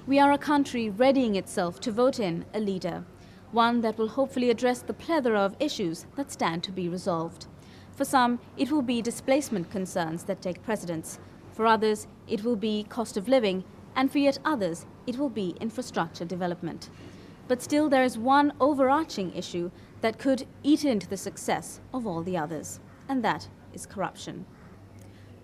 We are a country readying itself to vote in a leader, one that will hopefully address the plethora of issues that stand to be resolved. For some, it will be displacement concerns that take precedence. For others, it will be cost of living, and for yet others, it will be infrastructure development. But still, there is one overarching issue that could eat into the success of all the others, and that is corruption.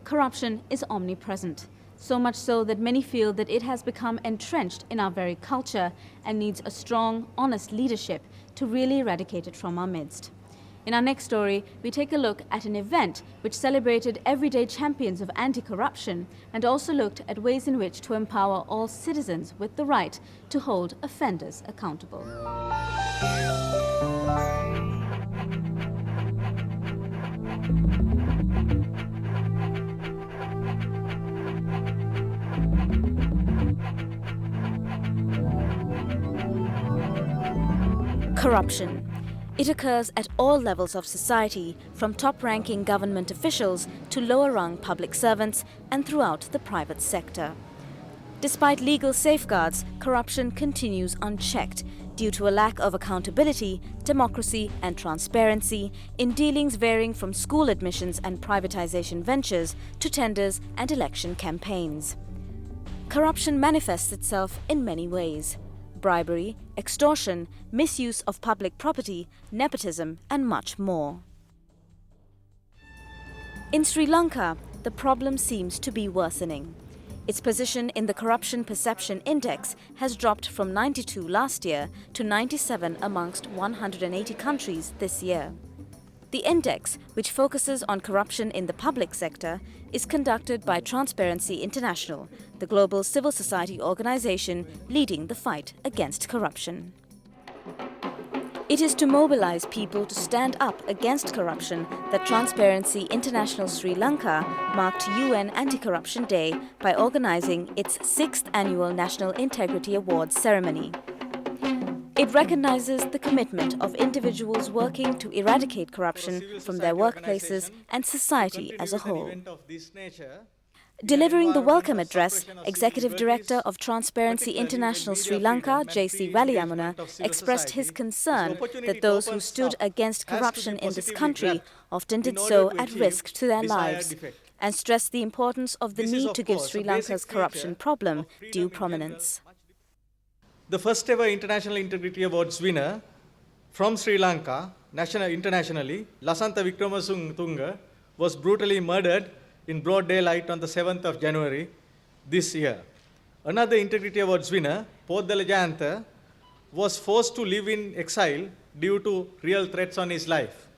Corruption is omnipresent, so much so that many feel that it has become entrenched in our very culture and needs a strong, honest leadership to really eradicate it from our midst. In our next story, we take a look at an event which celebrated everyday champions of anti-corruption and also looked at ways in which to empower all citizens with the right to hold offenders accountable. Corruption. It occurs at all levels of society, from top-ranking government officials to lower-rung public servants and throughout the private sector. Despite legal safeguards, corruption continues unchecked due to a lack of accountability, democracy and transparency in dealings varying from school admissions and privatization ventures to tenders and election campaigns. Corruption manifests itself in many ways: bribery, extortion, misuse of public property, nepotism, and much more. In Sri Lanka, the problem seems to be worsening. Its position in the Corruption Perception Index has dropped from 92 last year to 97 amongst 180 countries this year. The index, which focuses on corruption in the public sector, is conducted by Transparency International, the global civil society organization leading the fight against corruption. It is to mobilize people to stand up against corruption that Transparency International Sri Lanka marked UN Anti-Corruption Day by organizing its 6th annual National Integrity Awards ceremony. It recognizes the commitment of individuals working to eradicate corruption from their workplaces and society as a whole. Delivering the welcome address, Executive Director of Transparency International Sri Lanka, J.C. Waliyamuna, expressed his concern that those who stood against corruption in this country often did so at risk to their lives, and stressed the importance of the need to give Sri Lanka's corruption problem due prominence. The first ever International Integrity Awards winner from Sri Lanka, internationally, Lasantha Wickramatunge, was brutally murdered in broad daylight on the 7th of January this year. Another Integrity Awards winner, Poddala Jayantha, was forced to live in exile due to real threats on his life.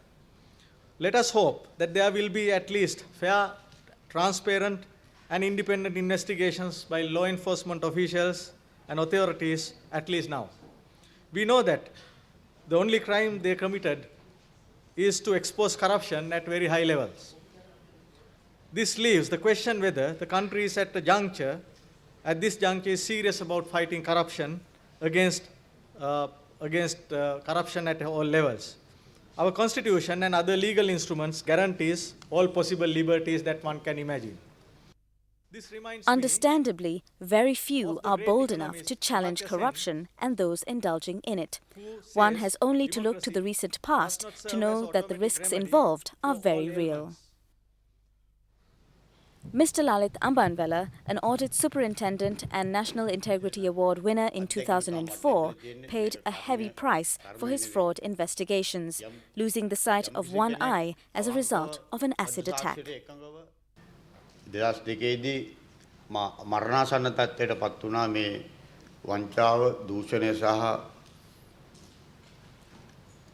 Let us hope that there will be at least fair, transparent, and independent investigations by law enforcement officials and authorities, at least now. We know that the only crime they committed is to expose corruption at very high levels. This leaves the question whether the country is at this juncture, is serious about fighting corruption against corruption at all levels. Our constitution and other legal instruments guarantees all possible liberties that one can imagine. Understandably, very few are bold enough to challenge corruption and those indulging in it. One has only to look to the recent past to know that the risks involved are very real. Mr. Lalit Ambanwala, an audit superintendent and National Integrity Award winner in 2004, paid a heavy price for his fraud investigations, losing the sight of one eye as a result of an acid attack. 2002දී මරණාසන්න තත්ත්වයට පත් වුණා මේ වංචාව දූෂණය සහ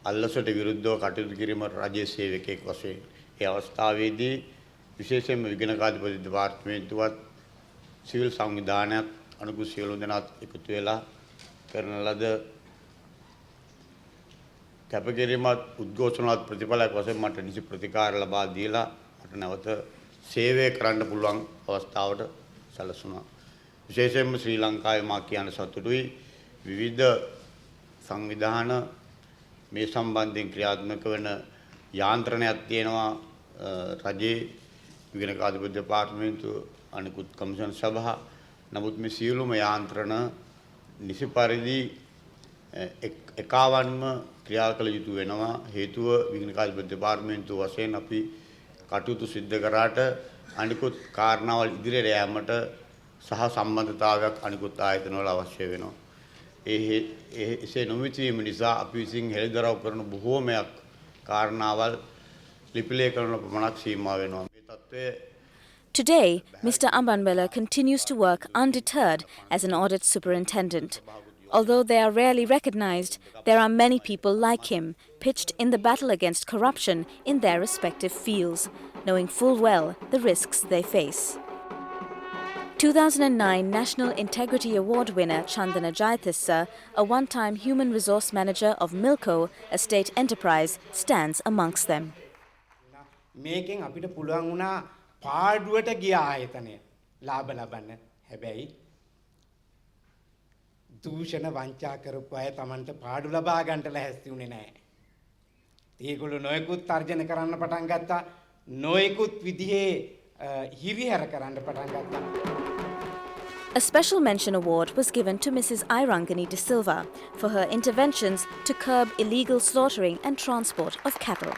අල්ලසට විරුද්ධව කටයුතු කිරීම රජයේ සේවකයෙක් වශයෙන් ඒ අවස්ථාවේදී විශේෂයෙන්ම විගණකාධිපති දෙපාර්තමේන්තුවත් සිවිල් සංවිධානයත් අනුකූල සියලු දෙනාත් එකතු වෙලා කරන ලද කැපකිරීමත් උද්ඝෝෂණවත් ප්‍රතිඵලයක් වශයෙන් මට නිසි ප්‍රතිකාර ලබා දීලා මට නැවත සේවය කරන්න පුළුවන් අවස්ථාවට සැලසුණා. විශේෂයෙන්ම ශ්‍රී ලංකාවේ මා කියන සතුටුයි විවිධ සංවිධාන මේ සම්බන්ධයෙන් ක්‍රියාත්මක වෙන යාන්ත්‍රණයක් තියෙනවා රජයේ විගණකාධිපති දෙපාර්තමේන්තුව අනිකුත් කමිෂන් සභා නමුත් මේ සියලුම යාන්ත්‍රණ නිසි පරිදි එකවන්ම ක්‍රියා කළ යුතු වෙනවා. හේතුව විගණනකාර්ය දෙපාර්තමේන්තුව වශයෙන් අපි කටයුතු සිද්ධ කරාට අනිකුත් කාරණාවල් ඉදිරියට යාමට සහ සම්බන්ධතාවයක් අනිකුත් ආයතනවල අවශ්‍ය වෙනවා. එසේ නොවිචීම නිසා අපි විසින් හෙළිදරව් කරන බොහෝමයක් කාරණාවල් ලිපිලේඛන පමණක් සීමා වෙනවා. මේ තත්ත්වය Today, Mr. Ambanbela continues to work undeterred as an audit superintendent. Although they are rarely recognized, there are many people like him, pitched in the battle against corruption in their respective fields, knowing full well the risks they face. 2009 National Integrity Award winner Chandana Jayatissa, a one-time human resource manager of Milko, a state enterprise, stands amongst them. මේකෙන් අපිට පුළුවන් වුණා පාඩුවට ගිය ආයතනය ලාභ ලබන්න. හැබැයි දූෂණ වංචා කරපු අය Tamanට පාඩු ලබා ගන්නට ලැහැස්ති වුණේ නැහැ. ඒගොල්ලෝ නොයෙකුත් තර්ජන කරන්න පටන් ගත්තා. නොයෙකුත් විදිහේ හිරිහැර කරන්න පටන් ගත්තා. A special mention award was given to Mrs. Irangani de Silva for her interventions to curb illegal slaughtering and transport of cattle.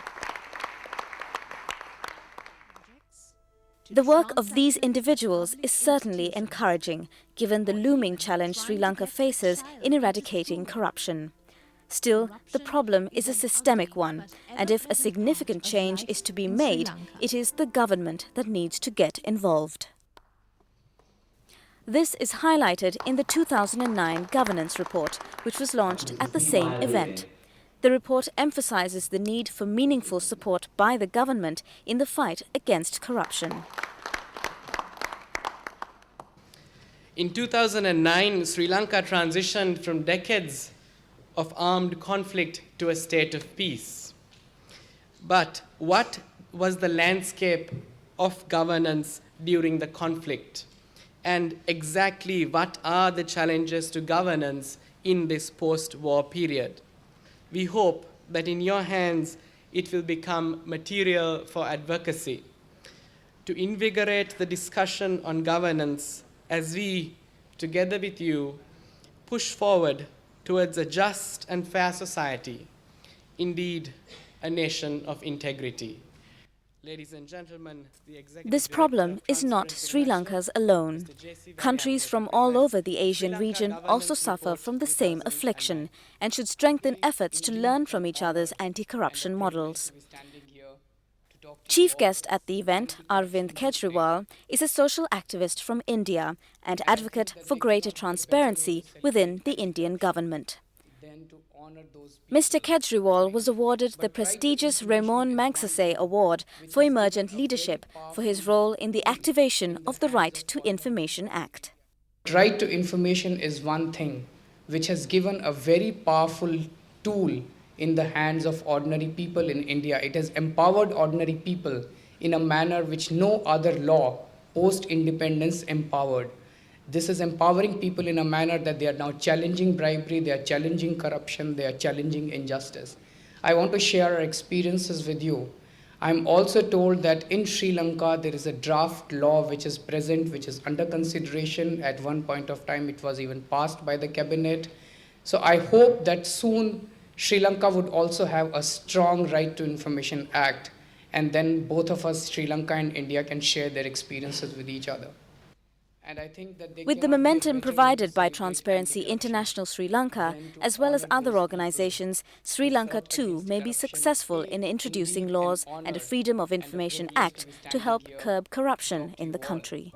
The work of these individuals is certainly encouraging, given the looming challenge Sri Lanka faces in eradicating corruption. Still, the problem is a systemic one, and if a significant change is to be made, it is the government that needs to get involved. This is highlighted in the 2009 Governance Report, which was launched at the same event. The report emphasizes the need for meaningful support by the government in the fight against corruption. In 2009, Sri Lanka transitioned from decades of armed conflict to a state of peace. But what was the landscape of governance during the conflict? And exactly what are the challenges to governance in this post-war period? We hope that in your hands it will become material for advocacy. To invigorate the discussion on governance as we, together with you, push forward towards a just and fair society, indeed a nation of integrity. Ladies and gentlemen, the Executive This problem is not Sri Lanka's alone. Countries from all over the Asian region also suffer from the same affliction and should strengthen efforts to learn from each other's anti-corruption models. Chief guest at the event, Arvind Kejriwal, is a social activist from India and advocate for greater transparency within the Indian government. Mr. Kejriwal was awarded the prestigious Ramon Magsaysay Award for Emergent Leadership for his role in the activation of the Right to Information Act. Right to information is one thing which has given a very powerful tool in the hands of ordinary people in India. It has empowered ordinary people in a manner which no other law post-independence empowered. This is empowering people in a manner that they are now challenging bribery, they are challenging corruption, they are challenging injustice. I want to share our experiences with you. I'm also told that in Sri Lanka there is a draft law which is present, which is under consideration. At one point of time it was even passed by the cabinet. So I hope that soon Sri Lanka would also have a strong Right to Information Act, and then both of us, Sri Lanka and India, can share their experiences with each other. With the momentum provided by Transparency International Sri Lanka, as well as other organizations, Sri Lanka too may be successful in introducing laws and a Freedom of Information Act to help curb corruption in the country.